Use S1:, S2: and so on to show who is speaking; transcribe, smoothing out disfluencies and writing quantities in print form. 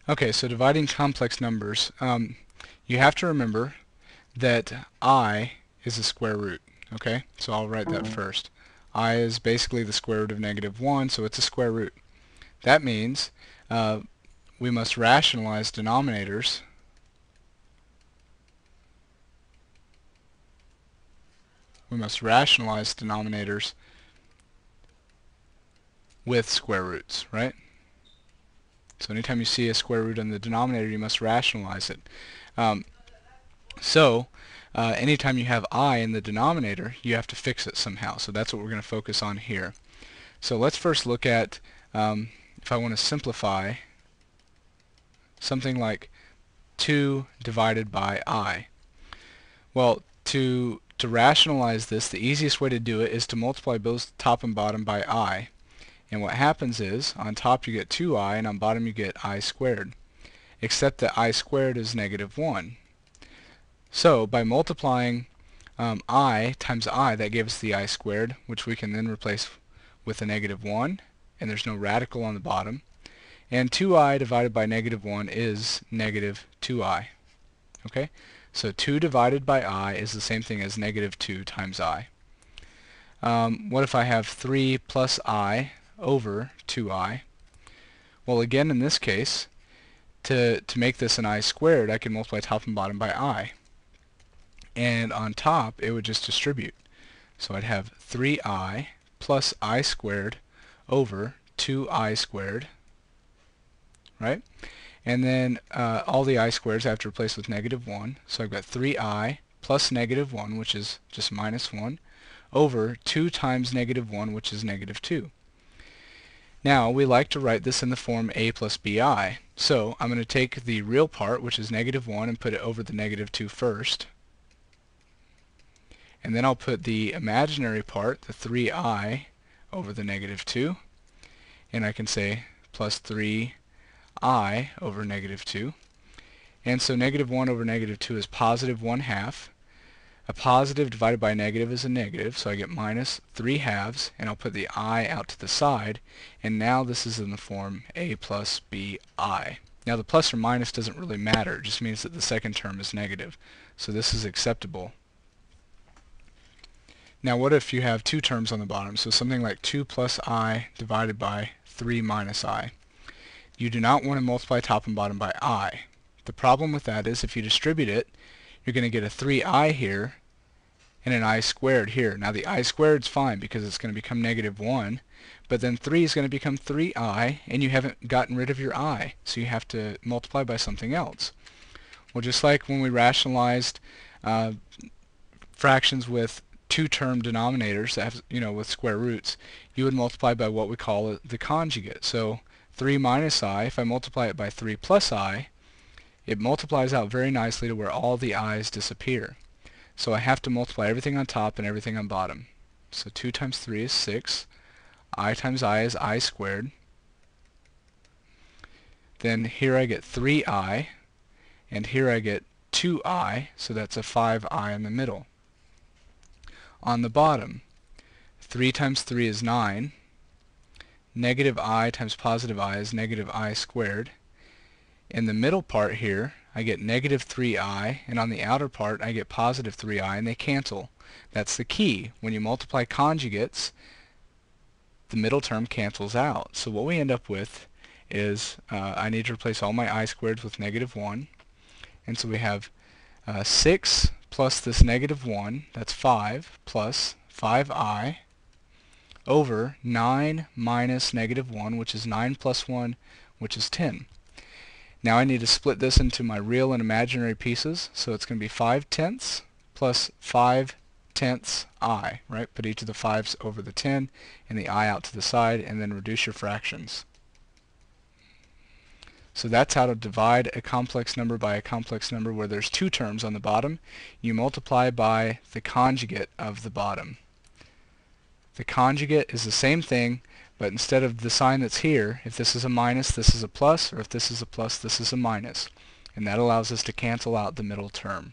S1: Okay, so dividing complex numbers, you have to remember that I is a square root. Okay, so I'll write that first. I is basically the square root of -1, so it's a square root. That means uh, we must rationalize denominators with square roots, right? So anytime you see a square root in the denominator, you must rationalize it. Um, so anytime you have I in the denominator, you have to fix it somehow. So that's what we're going to focus on here. So let's first look at if I want to simplify something like 2 divided by I. Well, to rationalize this, the easiest way to do it is to multiply both top and bottom by I. And what happens is, on top you get 2I, and on bottom you get I squared. Except that I squared is -1. So, by multiplying I times I, that gives us the I squared, which we can then replace with a -1, and there's no radical on the bottom. And 2I divided by -1 is -2I. Okay? So 2 divided by I is the same thing as -2 times I. What if I have 3 plus I over 2I? Well, again, in this case, to make this an I squared, I can multiply top and bottom by I. And on top, it would just distribute. So I'd have 3I plus I squared over 2I squared, right? And then all the I squareds I have to replace with -1. So I've got 3I plus -1, which is just -1, over 2 times -1, which is -2. Now, we like to write this in the form a plus bi. So I'm going to take the real part, which is -1, and put it over the -2 first. And then I'll put the imaginary part, the 3i, over the -2. And I can say plus 3i over -2. And so -1 over -2 is positive 1/2. A positive divided by a negative is a negative, so I get minus 3/2, and I'll put the I out to the side, and now this is in the form a plus bi. Now the plus or minus doesn't really matter, it just means that the second term is negative. So this is acceptable. Now what if you have two terms on the bottom, so something like 2 plus I divided by 3 minus I. You do not want to multiply top and bottom by I. The problem with that is if you distribute it, you're going to get a 3i here and an I squared here. Now the I squared is fine because it's going to become -1, but then 3 is going to become 3i, and you haven't gotten rid of your I, so you have to multiply by something else. Well, just like when we rationalized fractions with two-term denominators that have, with square roots, you would multiply by what we call the conjugate. So 3 minus I, if I multiply it by 3 plus I, it multiplies out very nicely to where all the i's disappear. So I have to multiply everything on top and everything on bottom. So 2 times 3 is 6. I times I is I squared. Then here I get 3i, and here I get 2i, so that's a 5i in the middle. On the bottom, 3 times 3 is 9. Negative I times positive I is negative I squared. In the middle part here, I get negative 3i, and on the outer part I get positive 3i, and they cancel. That's the key. When you multiply conjugates, the middle term cancels out. So what we end up with is I need to replace all my I squareds with -1. And so we have 6 plus this -1, that's 5, plus 5i, over 9 minus -1, which is 9 plus 1, which is 10. Now I need to split this into my real and imaginary pieces, so it's going to be 5/10 plus 5/10 I, right? Put each of the 5's over the 10 and the I out to the side, and then reduce your fractions. So that's how to divide a complex number by a complex number where there's two terms on the bottom. You multiply by the conjugate of the bottom. The conjugate is the same thing, but instead of the sign that's here, if this is a minus, this is a plus, or if this is a plus, this is a minus. And that allows us to cancel out the middle term.